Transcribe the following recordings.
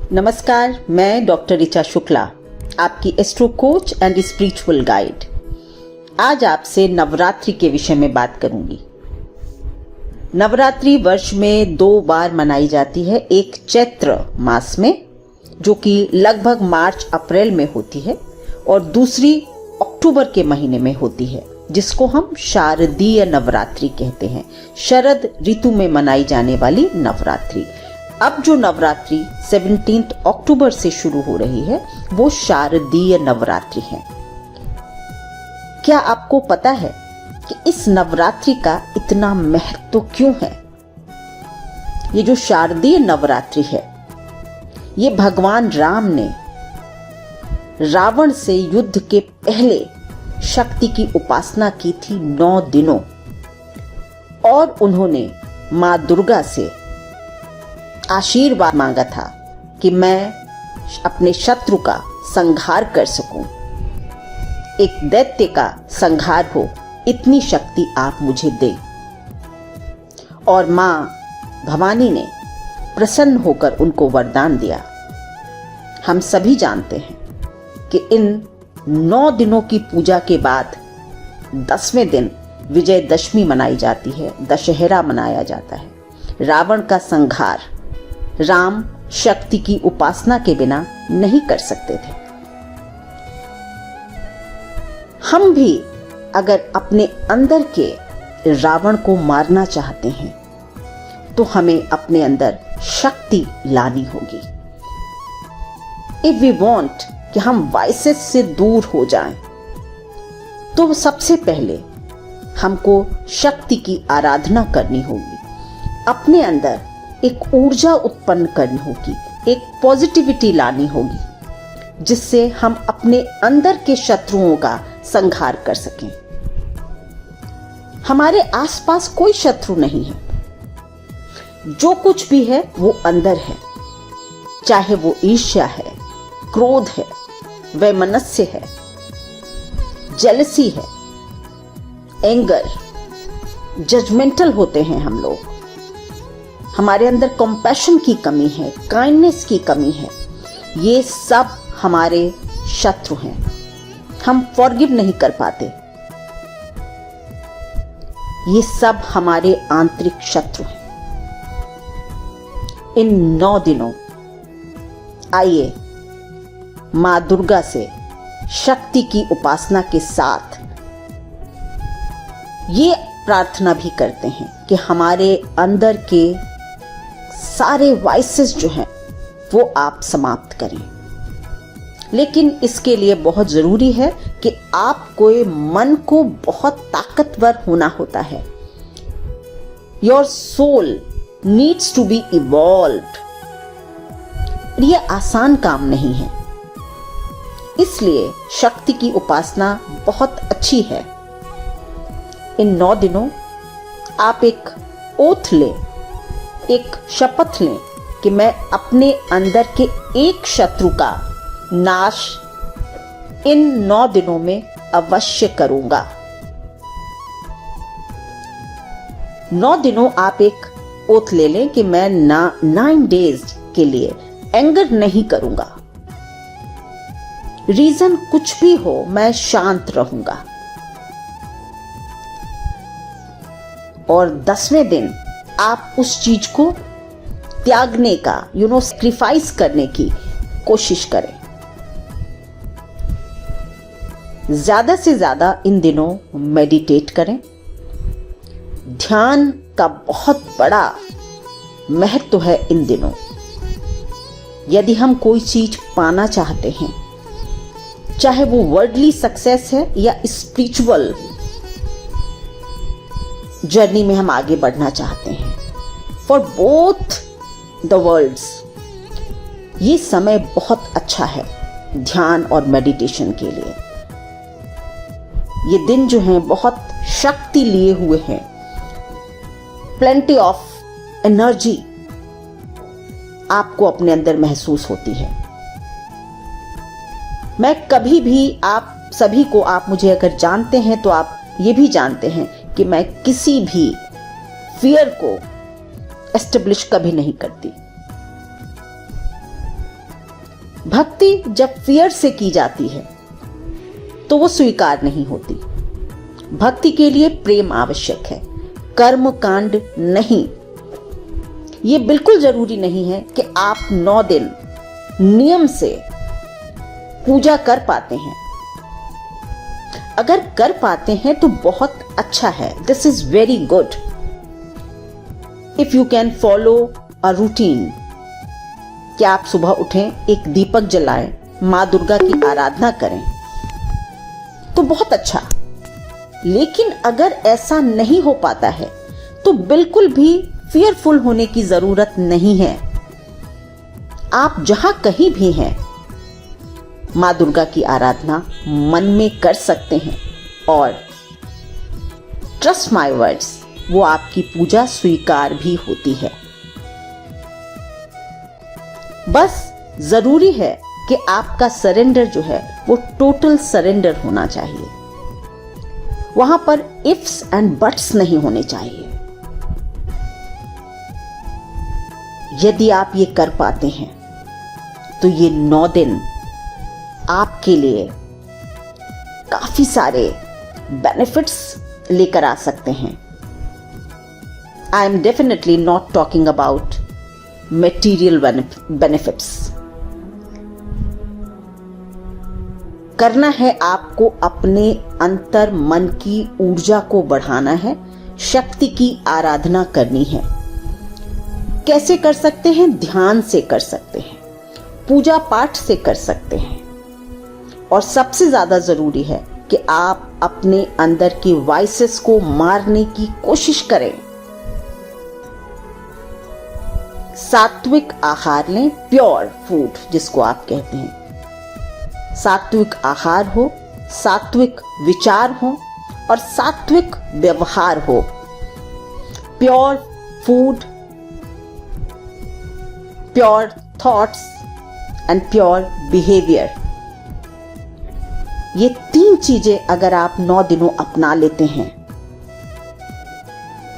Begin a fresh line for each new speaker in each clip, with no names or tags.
नमस्कार, मैं डॉक्टर ऋचा शुक्ला, आपकी astro coach and spiritual guide. आज आपसे नवरात्रि के विषय में बात करूंगी। नवरात्रि वर्ष में 2 बार मनाई जाती है, एक चैत्र मास में जो कि लगभग मार्च अप्रैल में होती है और दूसरी अक्टूबर के महीने में होती है, जिसको हम शारदीय नवरात्रि कहते हैं। शरद ऋतु में मनाई जाने वाली नवरात्रि। अब जो नवरात्रि 17 अक्टूबर से शुरू हो रही है वो शारदीय नवरात्रि है। क्या आपको पता है कि इस नवरात्रि का इतना महत्व क्यों है? ये जो शारदीय नवरात्रि है, ये भगवान राम ने रावण से युद्ध के पहले शक्ति की उपासना की थी 9 दिनों, और उन्होंने मां दुर्गा से आशीर्वाद मांगा था कि मैं अपने शत्रु का संहार कर सकूं, एक दैत्य का संहार हो, इतनी शक्ति आप मुझे दे। और मां भवानी ने प्रसन्न होकर उनको वरदान दिया। हम सभी जानते हैं कि इन 9 दिनों की पूजा के बाद 10वें दिन विजयदशमी मनाई जाती है, दशहरा मनाया जाता है। रावण का संहार राम शक्ति की उपासना के बिना नहीं कर सकते थे। हम भी अगर अपने अंदर के रावण को मारना चाहते हैं तो हमें अपने अंदर शक्ति लानी होगी। इफ वी वांट कि हम वाइसेस से दूर हो जाएं, तो सबसे पहले हमको शक्ति की आराधना करनी होगी। अपने अंदर एक ऊर्जा उत्पन्न करनी होगी, एक पॉजिटिविटी लानी होगी, जिससे हम अपने अंदर के शत्रुओं का संहार कर सकें। हमारे आसपास कोई शत्रु नहीं है। जो कुछ भी है वो अंदर है, चाहे वो ईर्ष्या है, क्रोध है, वैमनस्य है, जेलसी है, एंगर, जजमेंटल होते हैं हम लोग। हमारे अंदर कंपैशन की कमी है, काइंडनेस की कमी है। ये सब हमारे शत्रु हैं। हम फॉरगिव नहीं कर पाते। ये सब हमारे आंतरिक शत्रु हैं। इन 9 दिनों आइए मां दुर्गा से शक्ति की उपासना के साथ ये प्रार्थना भी करते हैं कि हमारे अंदर के सारे वाइसेस जो हैं वो आप समाप्त करें। लेकिन इसके लिए बहुत जरूरी है कि आपको मन को बहुत ताकतवर होना होता है। Your soul needs to be evolved. ये आसान काम नहीं है, इसलिए शक्ति की उपासना बहुत अच्छी है। इन 9 दिनों आप एक ओथ लें, एक शपथ लें कि मैं अपने अंदर के एक शत्रु का नाश इन 9 दिनों में अवश्य करूंगा। 9 दिनों आप एक ओथ ले लें कि मैं 9 डेज के लिए एंगर नहीं करूंगा। रीजन कुछ भी हो, मैं शांत रहूंगा। और 10वें दिन आप उस चीज को त्यागने का, सैक्रिफाइस करने की कोशिश करें। ज्यादा से ज्यादा इन दिनों मेडिटेट करें। ध्यान का बहुत बड़ा महत्व है इन दिनों। यदि हम कोई चीज पाना चाहते हैं, चाहे वो वर्ल्डली सक्सेस है या स्पिरिचुअल जर्नी में हम आगे बढ़ना चाहते हैं, फॉर बोथ द वर्ल्ड्स ये समय बहुत अच्छा है ध्यान और मेडिटेशन के लिए। ये दिन जो हैं बहुत शक्ति लिए हुए हैं, प्लेंटी ऑफ एनर्जी आपको अपने अंदर महसूस होती है। मैं कभी भी आप सभी को, आप मुझे अगर जानते हैं तो आप ये भी जानते हैं कि मैं किसी भी फियर को एस्टेब्लिश कभी नहीं करती। भक्ति जब फियर से की जाती है तो वो स्वीकार नहीं होती। भक्ति के लिए प्रेम आवश्यक है, कर्म कांड नहीं। ये बिल्कुल जरूरी नहीं है कि आप 9 दिन नियम से पूजा कर पाते हैं। अगर कर पाते हैं तो बहुत अच्छा है, this is very good. If you can follow a routine, कि आप सुबह उठें, एक दीपक जलाएं, माँ दुर्गा की आराधना करें, तो बहुत अच्छा। लेकिन अगर ऐसा नहीं हो पाता है तो बिल्कुल भी फियरफुल होने की जरूरत नहीं है। आप जहां कहीं भी हैं, माँ दुर्गा की आराधना मन में कर सकते हैं और ट्रस्ट माय वर्ड्स, वो आपकी पूजा स्वीकार भी होती है। बस जरूरी है कि आपका सरेंडर जो है वो टोटल सरेंडर होना चाहिए। वहां पर इफ्स एंड बट्स नहीं होने चाहिए। यदि आप ये कर पाते हैं तो ये 9 दिन आपके लिए काफी सारे बेनिफिट्स लेकर आ सकते हैं। I am definitely not talking about material benefits. करना है आपको अपने अंतर मन की ऊर्जा को बढ़ाना है, शक्ति की आराधना करनी है। कैसे कर सकते हैं? ध्यान से कर सकते हैं, पूजा पाठ से कर सकते हैं, और सबसे ज्यादा जरूरी है कि आप अपने अंदर की वाइसेस को मारने की कोशिश करें। सात्विक आहार लें, प्योर फूड जिसको आप कहते हैं। सात्विक आहार हो, सात्विक विचार हो और सात्विक व्यवहार हो। Pure food, pure thoughts and pure behaviour, ये 3 चीजें अगर आप 9 दिनों अपना लेते हैं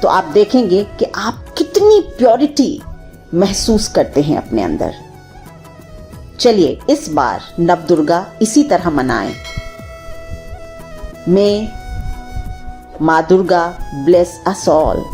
तो आप देखेंगे कि आप कितनी प्योरिटी महसूस करते हैं अपने अंदर। चलिए इस बार नवदुर्गा इसी तरह मनाएं। मे माँ दुर्गा ब्लेस अस ऑल।